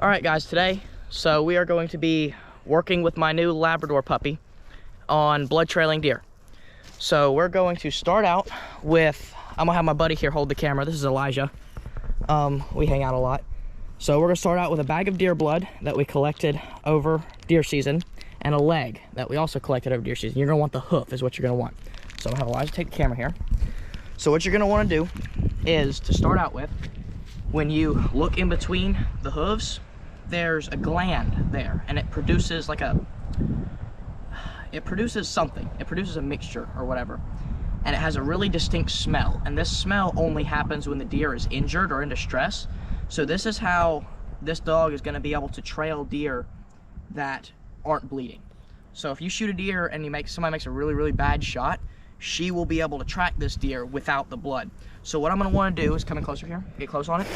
All right, guys, today, so we are going to be working with my new Labrador puppy on blood trailing deer. So we're going to start out with, I'm gonna have my buddy here hold the camera. This is Elijah. We hang out a lot. So we're gonna start out with a bag of deer blood that we collected over deer season and a leg that we also collected over deer season. You're gonna want the hoof is what you're gonna want. So I'm gonna have Elijah take the camera here. So what you're gonna wanna do is, to start out with, when you look in between the hooves, there's a gland there, and it produces like it produces something. It produces a mixture or whatever, and it has a really distinct smell, and this smell only happens when the deer is injured or in distress. So this is how this dog is going to be able to trail deer that aren't bleeding. So if you shoot a deer and somebody makes a really bad shot, she will be able to track this deer without the blood. So what I'm going to want to do is come in closer here, get close on it.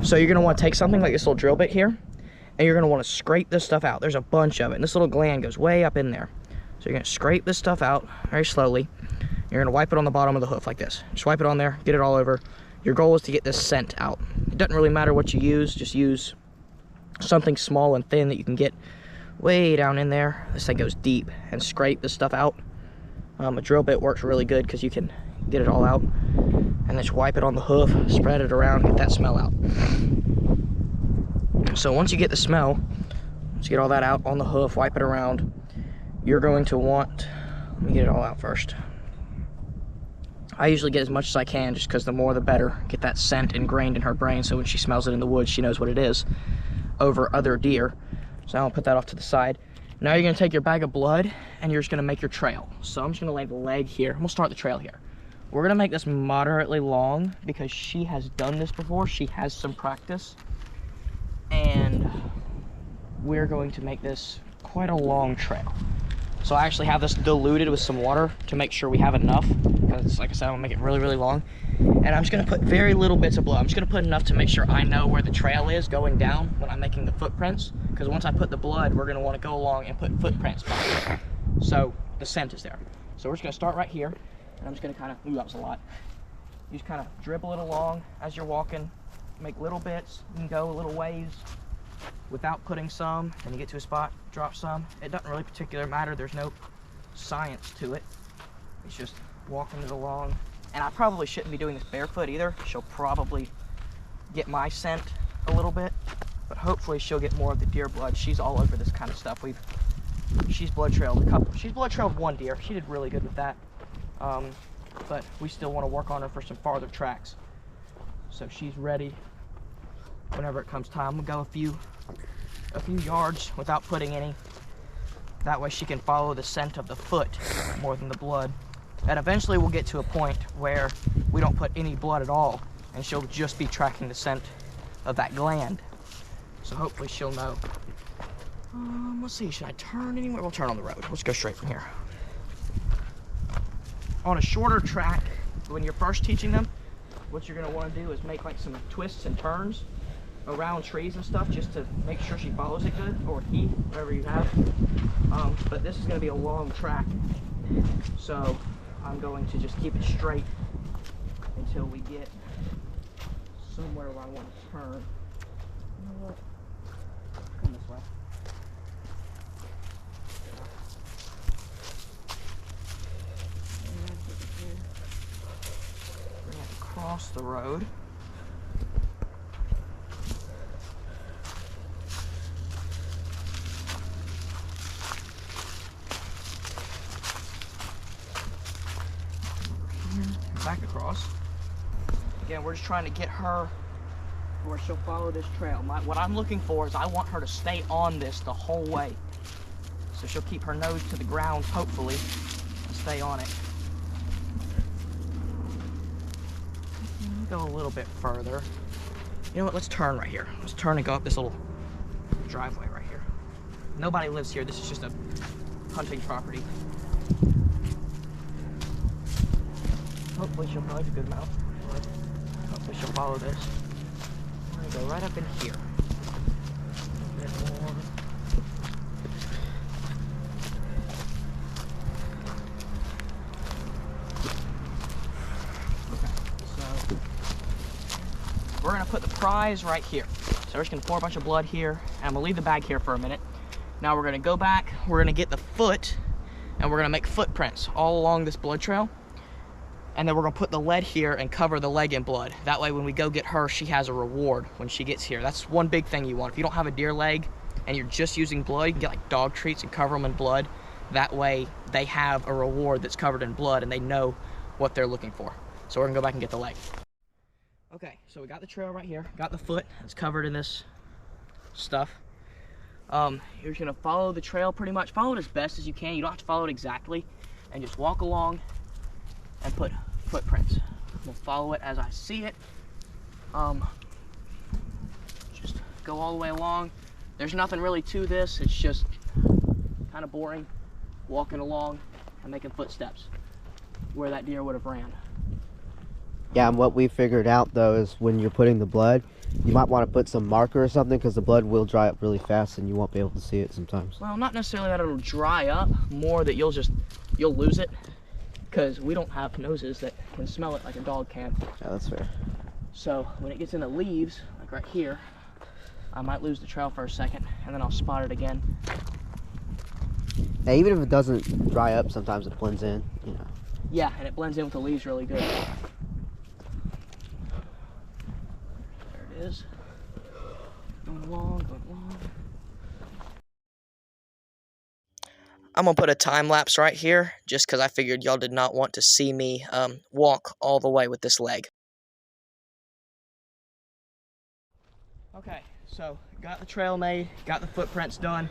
So you're going to want to take something like this little drill bit here, and you're going to want to scrape this stuff out. There's a bunch of it, and this little gland goes way up in there. So you're going to scrape this stuff out very slowly. You're going to wipe it on the bottom of the hoof like this. Just wipe it on there, get it all over. Your goal is to get this scent out. It doesn't really matter what you use, just use something small and thin that you can get way down in there. This thing goes deep, and scrape this stuff out. A drill bit works really good because you can get it all out. And then just wipe it on the hoof, spread it around, get that smell out. So once you get the smell, once you get all that out on the hoof, wipe it around, you're going to want, let me get it all out first. I usually get as much as I can, just because the more the better. Get that scent ingrained in her brain, so when she smells it in the woods, she knows what it is over other deer. So I'll put that off to the side. Now you're gonna take your bag of blood and you're just gonna make your trail. So I'm just gonna lay the leg here, and we'll start the trail here. We're gonna make this moderately long because she has done this before. She has some practice, and we're going to make this quite a long trail. So I actually have this diluted with some water to make sure we have enough, because like I said, I'm gonna make it really long. And I'm just gonna put very little bits of blood. I'm just gonna put enough to make sure I know where the trail is going down when I'm making the footprints, because once I put the blood, we're gonna wanna go along and put footprints behind it, so the scent is there. So we're just gonna start right here, and I'm just gonna kind of, ooh, that was a lot. You just kind of dribble it along as you're walking, make little bits. You can go a little ways without putting some, then you get to a spot, drop some. It doesn't really particularly matter. There's no science to it. It's just walking it along. And I probably shouldn't be doing this barefoot either. She'll probably get my scent a little bit, but hopefully she'll get more of the deer blood. She's all over this kind of stuff. She's blood trailed a couple. She's blood trailed one deer. She did really good with that. But we still want to work on her for some farther tracks. So she's ready whenever it comes time. We'll go a few yards without putting any. That way she can follow the scent of the foot more than the blood. And eventually we'll get to a point where we don't put any blood at all, and she'll just be tracking the scent of that gland. So hopefully she'll know. Let's see, should I turn anywhere? We'll turn on the road. Let's go straight from here. On a shorter track, when you're first teaching them, what you're gonna wanna do is make like some twists and turns around trees and stuff, just to make sure she follows it good, or he, whatever you have. But this is gonna be a long track, so I'm going to just keep it straight until we get somewhere where I want to turn. You know what? Come this way. Bring it across the road. Back across. Again, we're just trying to get her where she'll follow this trail. What I'm looking for is I want her to stay on this the whole way. So she'll keep her nose to the ground, hopefully, and stay on it. Go a little bit further. You know what, let's turn right here. Let's turn and go up this little driveway right here. Nobody lives here. This is just a hunting property. Hopefully she'll probably have a good mouth. Hopefully she'll follow this. We're gonna go right up in here. A bit more. Okay, so we're gonna put the prize right here. So we're just gonna pour a bunch of blood here, and I'm gonna leave the bag here for a minute. Now we're gonna go back, we're gonna get the foot, and we're gonna make footprints all along this blood trail. And then we're gonna put the lead here and cover the leg in blood. That way when we go get her, she has a reward when she gets here. That's one big thing you want. If you don't have a deer leg and you're just using blood, you can get like dog treats and cover them in blood. That way they have a reward that's covered in blood and they know what they're looking for. So we're gonna go back and get the leg. Okay, so we got the trail right here, got the foot, it's covered in this stuff. You're just gonna follow the trail pretty much, follow it as best as you can. You don't have to follow it exactly, and just walk along and put footprints. We'll follow it as I see it. Just go all the way along. There's nothing really to this, it's just kind of boring, walking along and making footsteps where that deer would have ran. Yeah, and what we figured out though is when you're putting the blood, you might want to put some marker or something because the blood will dry up really fast and you won't be able to see it sometimes. Well, not necessarily that it'll dry up, more that you'll lose it, because we don't have noses that can smell it like a dog can. Yeah, that's fair. So when it gets in the leaves, like right here, I might lose the trail for a second and then I'll spot it again. Now, even if it doesn't dry up, sometimes it blends in, you know. Yeah, and it blends in with the leaves really good. There it is. Going along, going along. I'm gonna put a time lapse right here just because I figured y'all did not want to see me walk all the way with this leg. Okay, so got the trail made, got the footprints done.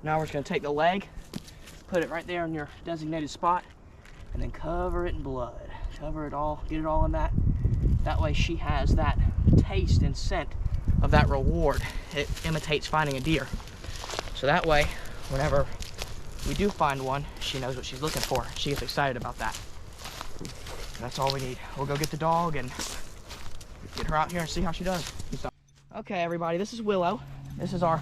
Now we're just gonna take the leg, put it right there in your designated spot, and then cover it in blood. Cover it all, get it all in that. That way she has that taste and scent of that reward. It imitates finding a deer. So that way, whenever we do find one, she knows what she's looking for. She gets excited about that. That's all we need. We'll go get the dog and get her out here and see how she does. Okay, everybody, this is Willow. This is our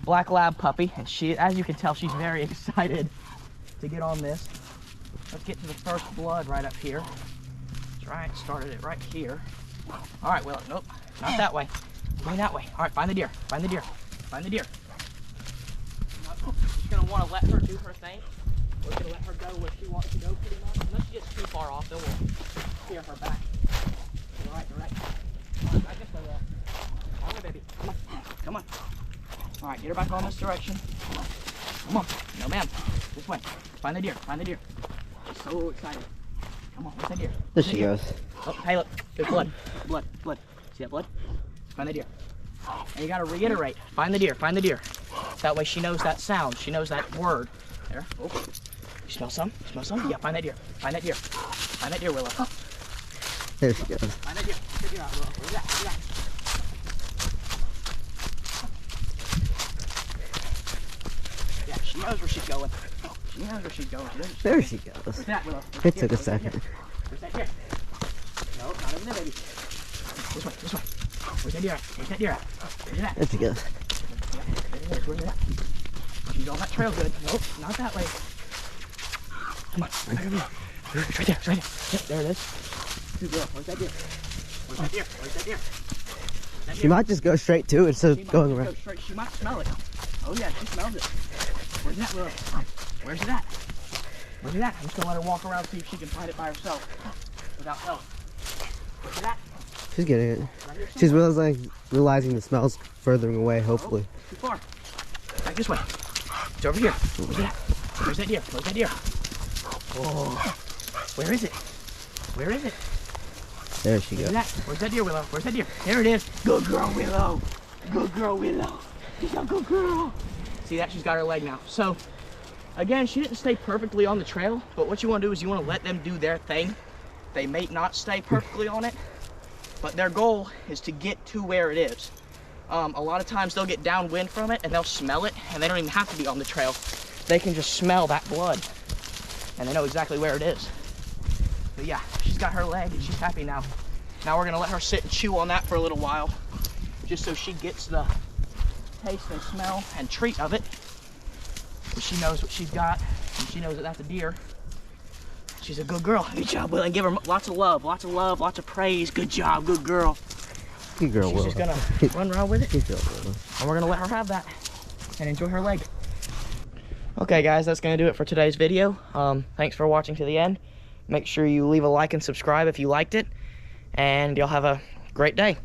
black lab puppy, and she, as you can tell, she's very excited to get on this. Let's get to the first blood right up here. That's right, started it right here. All right, Willow, nope, not that way. Going that way. All right, find the deer, find the deer, find the deer. We're gonna want to let her do her thing. We're gonna let her go where she wants to go pretty much. Unless she gets too far off, then we'll steer her back in the right direction. All right, I guess I will. All right, baby. Come on. Come on. All right, get her back on this direction. Come on. No, ma'am. This way. Find the deer. Find the deer. She's so excited. Come on, where's that deer? There she goes. Oh, hey, look. There's blood. Blood. Blood. See that blood? Find the deer. And you gotta reiterate. Find the deer. Find the deer. That way she knows that sound. She knows that word. There. Oh. You smell some? You smell some? Yeah, find that deer. Find that deer. Find that deer, Willow. There she goes. Find that deer. Get the deer out, Willow. Where's that? Where's that? Yeah, she knows where she's going. She knows where she's going. There she goes. Where's that, Willow? It took a second. Where's that deer? No, not over there, baby. This way, this way. Where's that deer at? Where's that deer at? Where's that? There she goes. Where's that? She's on that trail good. Nope, not that way. Come on, right over here. It's right there, it's right there. Yep, there it is. Good girl. Where's that deer? Where's that deer? Where's that deer? That She deer? might just go straight to it instead of going Go around. straight. She might smell it. Oh yeah, she smells it. Where's that, Willow? Where's it at? Where's it at? I'm just gonna let her walk around, see if she can find it by herself without help. Where's it at? She's getting it. Right here She's somewhere. realizing the smell's furthering away, hopefully. Oh, too far. Back this way. It's over here. Where's it at? Where's that deer? Where's that deer? Oh, where is it? Where is it? There she Where's goes. that? Where's that deer, Willow? Where's that deer? There it is. Good girl, Willow. Good girl, Willow. She's a good girl. See that? She's got her leg now. So, again, she didn't stay perfectly on the trail, but what you want to do is you want to let them do their thing. They may not stay perfectly on it, but their goal is to get to where it is. A lot of times they'll get downwind from it and they'll smell it, and they don't even have to be on the trail. They can just smell that blood, and they know exactly where it is. But yeah, she's got her leg and she's happy now. Now we're gonna let her sit and chew on that for a little while, just so she gets the taste and smell and treat of it. And she knows what she's got, and she knows that that's a deer. She's a good girl. Good job, Will, and give her lots of love, lots of praise. Good job, good girl. Good girl, She's Willow. just gonna run around with it, Good girl, Willow. and we're gonna let her have that and enjoy her leg. Okay guys, that's gonna do it for today's video. Thanks for watching to the end. Make sure you leave a like and subscribe if you liked it, and y'all have a great day.